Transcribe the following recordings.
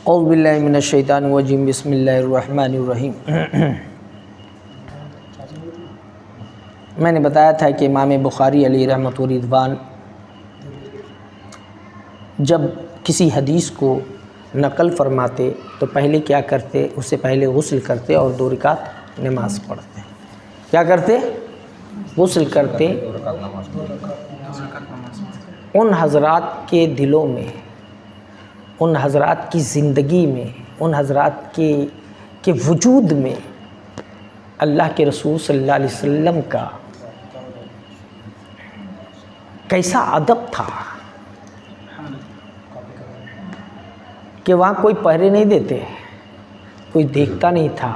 اعوذ باللہ من الشیطان الرجیم بسم اللہ الرحمن الرحیم۔ میں نے بتایا تھا کہ امام بخاری علیہ رحمۃ الرضوان جب کسی حدیث کو نقل فرماتے تو پہلے کیا کرتے، اس سے پہلے غسل کرتے اور 2 رکعت نماز پڑھتے۔ کیا کرتے؟ غسل کرتے۔ ان حضرات کے دلوں میں، ان حضرات کی زندگی میں، ان حضرات کے وجود میں اللہ کے رسول صلی اللہ علیہ وسلم کا کیسا ادب تھا کہ وہاں کوئی پہرے نہیں دیتے، کوئی دیکھتا نہیں تھا،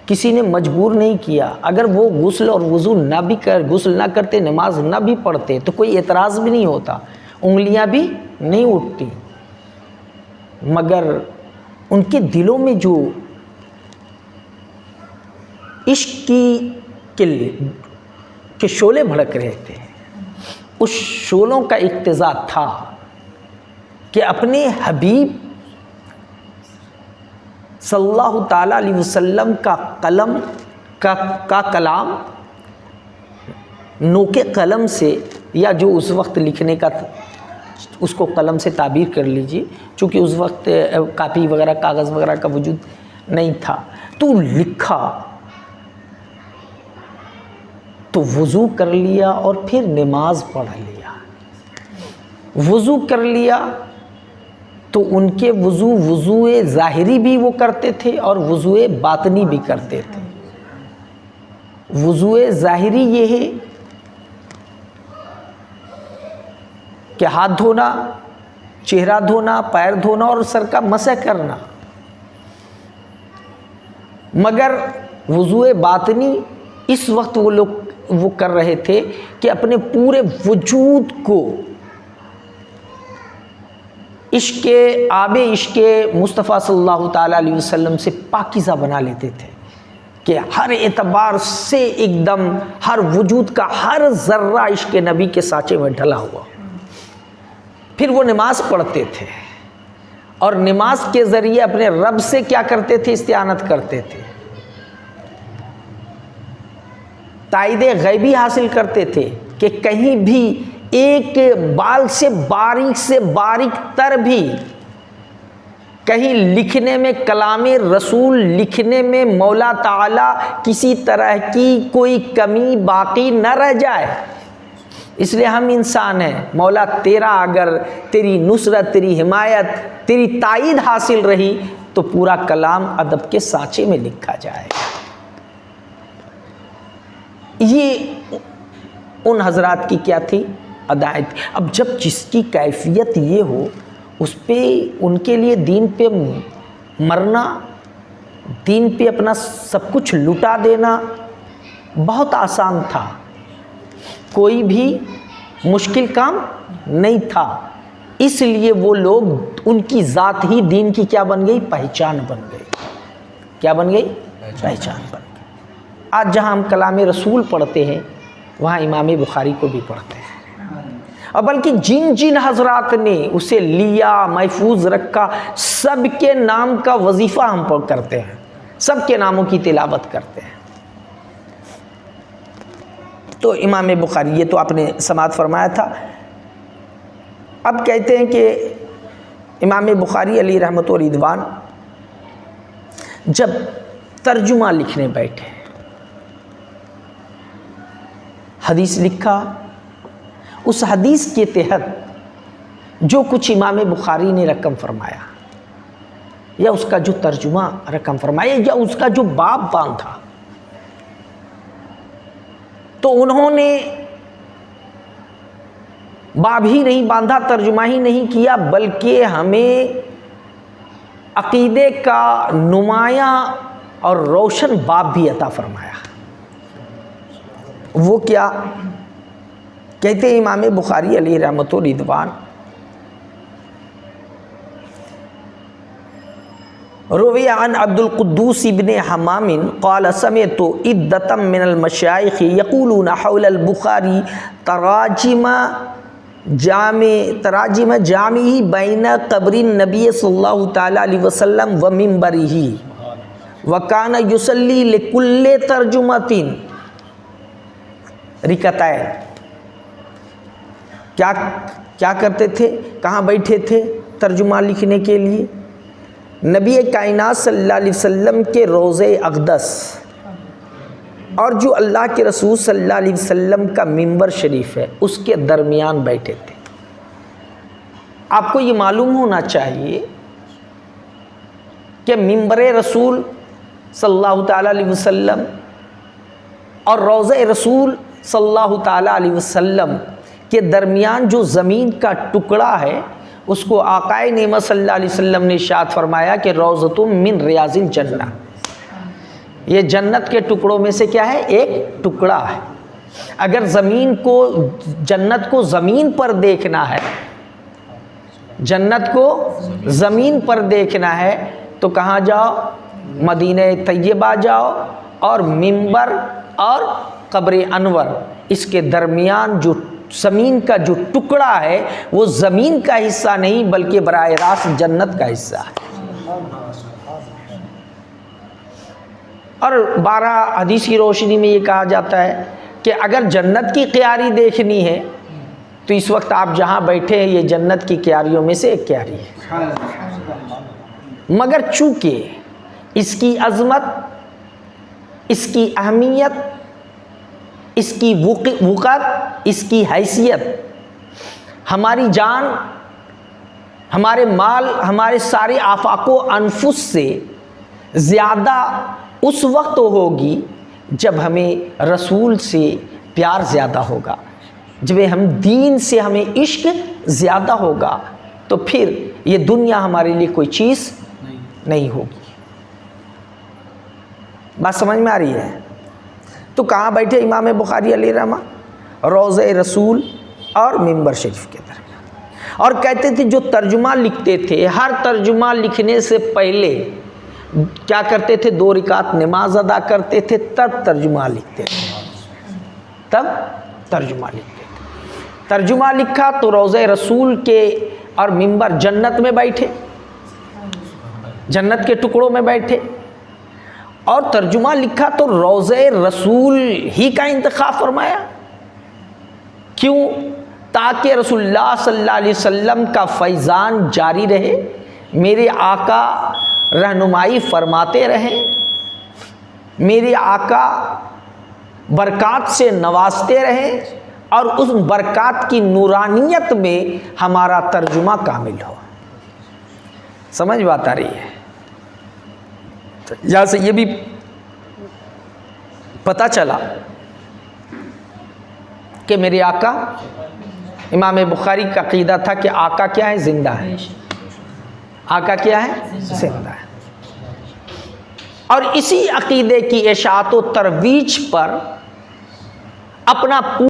کسی نے مجبور نہیں کیا۔ اگر وہ غسل اور وضو غسل نہ کرتے، نماز نہ بھی پڑھتے تو کوئی اعتراض بھی نہیں ہوتا، انگلیاں بھی نہیں اٹھتی، مگر ان کے دلوں میں جو عشق کے شعلے بھڑک رہے تھے، اس شعلوں کا اقتضا تھا کہ اپنے حبیب صلی اللہ تعالیٰ علیہ وسلم کا کلام نوک قلم سے، یا جو اس وقت لکھنے کا اس کو قلم سے تعبیر کر لیجیے، چونکہ اس وقت کاپی وغیرہ کاغذ وغیرہ کا وجود نہیں تھا، تو لکھا تو وضو کر لیا اور پھر نماز پڑھ لیا۔ وضو کر لیا تو ان کے وضو ظاہری بھی وہ کرتے تھے اور وضو باطنی بھی کرتے تھے۔ وضو ظاہری یہ ہے کہ ہاتھ دھونا، چہرہ دھونا، پیر دھونا اور سر کا مسح کرنا، مگر وضو باطنی اس وقت وہ لوگ وہ کر رہے تھے کہ اپنے پورے وجود کو آب عشق مصطفیٰ صلی اللہ تعالیٰ علیہ وسلم سے پاکیزہ بنا لیتے تھے کہ ہر اعتبار سے ایک دم ہر وجود کا ہر ذرہ عشق نبی کے سانچے میں ڈھلا ہوا۔ پھر وہ نماز پڑھتے تھے اور نماز کے ذریعے اپنے رب سے کیا کرتے تھے؟ استعانت کرتے تھے، تائید غیبی حاصل کرتے تھے کہ کہیں بھی ایک بال سے باریک تر بھی کہیں لکھنے میں، کلام رسول لکھنے میں مولا تعالیٰ کسی طرح کی کوئی کمی باقی نہ رہ جائے۔ اس لیے ہم انسان ہیں، مولا تیرا اگر تیری نصرت، تیری حمایت، تیری تائید حاصل رہی تو پورا کلام ادب کے سانچے میں لکھا جائے گا۔ یہ ان حضرات کی کیا تھی؟ ادائیں تھی۔ اب جب جس کی کیفیت یہ ہو، اس پہ ان کے لیے دین پہ مرنا، دین پہ اپنا سب کچھ لٹا دینا بہت آسان تھا، کوئی بھی مشکل کام نہیں تھا۔ اس لیے وہ لوگ، ان کی ذات ہی دین کی کیا بن گئی؟ پہچان بن گئی۔ کیا بن گئی؟ پہچان بن گئی۔ آج جہاں ہم کلام رسول پڑھتے ہیں وہاں امام بخاری کو بھی پڑھتے ہیں، اور بلکہ جن حضرات نے اسے لیا، محفوظ رکھا، سب کے نام کا وظیفہ ہم کرتے ہیں، سب کے ناموں کی تلاوت کرتے ہیں۔ تو امام بخاری، یہ تو آپ نے سماعت فرمایا تھا۔ اب کہتے ہیں کہ امام بخاری علیہ رحمۃ الرضوان جب ترجمہ لکھنے بیٹھے، حدیث لکھا، اس حدیث کے تحت جو کچھ امام بخاری نے رقم فرمایا، یا اس کا جو ترجمہ رقم فرمایا، یا اس کا جو باب باندھا، تو انہوں نے باب ہی نہیں باندھا، ترجمہ ہی نہیں کیا، بلکہ ہمیں عقیدے کا نمایاں اور روشن باب بھی عطا فرمایا۔ وہ کیا کہتے ہیں امام بخاری علیہ رحمۃ الرضوان؟ روی عن عبد القدوس ابن حمام قال سمعت عدة من المشایخ یقولون حول البخاری تراجم جامع تراجم جامعی بین قبر نبی صلی اللہ تعالیٰ علیہ وسلم و منبرہ وکان یصلی لکل ترجمۃ رکعتین. کیا کرتے تھے؟ کہاں بیٹھے تھے ترجمہ لکھنے کے لیے؟ نبی کائنات صلی اللہ علیہ وسلم کے روضہ اقدس اور جو اللہ کے رسول صلی اللہ علیہ وسلم کا منبر شریف ہے اس کے درمیان بیٹھے تھے. آپ کو یہ معلوم ہونا چاہیے کہ منبر رسول صلی اللہ تعالیٰ علیہ وسلم اور روضہ رسول صلی اللہ تعالیٰ علیہ وسلم کے درمیان جو زمین کا ٹکڑا ہے اس کو آقائے نعمت صلی اللہ علیہ وسلم نے ارشاد فرمایا کہ روضۃ من ریاض الجنہ. یہ جنت کے ٹکڑوں میں سے کیا ہے؟ ایک ٹکڑا ہے. اگر جنت کو زمین پر دیکھنا ہے، جنت کو زمین پر دیکھنا ہے تو کہاں جاؤ؟ مدینہ طیبہ جاؤ اور منبر اور قبر انور اس کے درمیان جو زمین کا جو ٹکڑا ہے وہ زمین کا حصہ نہیں بلکہ براہ راست جنت کا حصہ ہے. اور 12 حدیث کی روشنی میں یہ کہا جاتا ہے کہ اگر جنت کی کیاری دیکھنی ہے تو اس وقت آپ جہاں بیٹھے ہیں یہ جنت کی کیاریوں میں سے ایک کیاری ہے. مگر چونکہ اس کی عظمت، اس کی اہمیت، اس کی وقت، اس کی حیثیت ہماری جان، ہمارے مال، ہمارے سارے آفاق و انفس سے زیادہ اس وقت ہوگی جب ہمیں رسول سے پیار زیادہ ہوگا، جب ہم دین سے ہمیں عشق زیادہ ہوگا تو پھر یہ دنیا ہمارے لیے کوئی چیز نہیں ہوگی. بات سمجھ میں آ رہی ہے؟ تو کہاں بیٹھے امام بخاری علیہ رحمہ؟ روضہ رسول اور منبر شریف کے درمیان. اور کہتے تھے جو ترجمہ لکھتے تھے ہر ترجمہ لکھنے سے پہلے کیا کرتے تھے؟ 2 رکعت نماز ادا کرتے تھے تب ترجمہ لکھتے تھے. ترجمہ لکھا تو روضہ رسول کے اور منبر جنت میں بیٹھے، جنت کے ٹکڑوں میں بیٹھے. اور ترجمہ لکھا تو روضہ رسول ہی کا انتخاب فرمایا. کیوں؟ تاکہ رسول اللہ صلی اللہ علیہ وسلم کا فیضان جاری رہے، میرے آقا رہنمائی فرماتے رہیں، میرے آقا برکات سے نوازتے رہیں اور اس برکات کی نورانیت میں ہمارا ترجمہ کامل ہو. سمجھ بات آ رہی ہے؟ یہاں سے یہ بھی پتہ چلا کہ میرے آقا، امام بخاری کا عقیدہ تھا کہ آقا کیا ہے؟ زندہ ہے. آقا کیا ہے؟ زندہ ہے. اور اسی عقیدے کی اشاعت و ترویج پر اپنا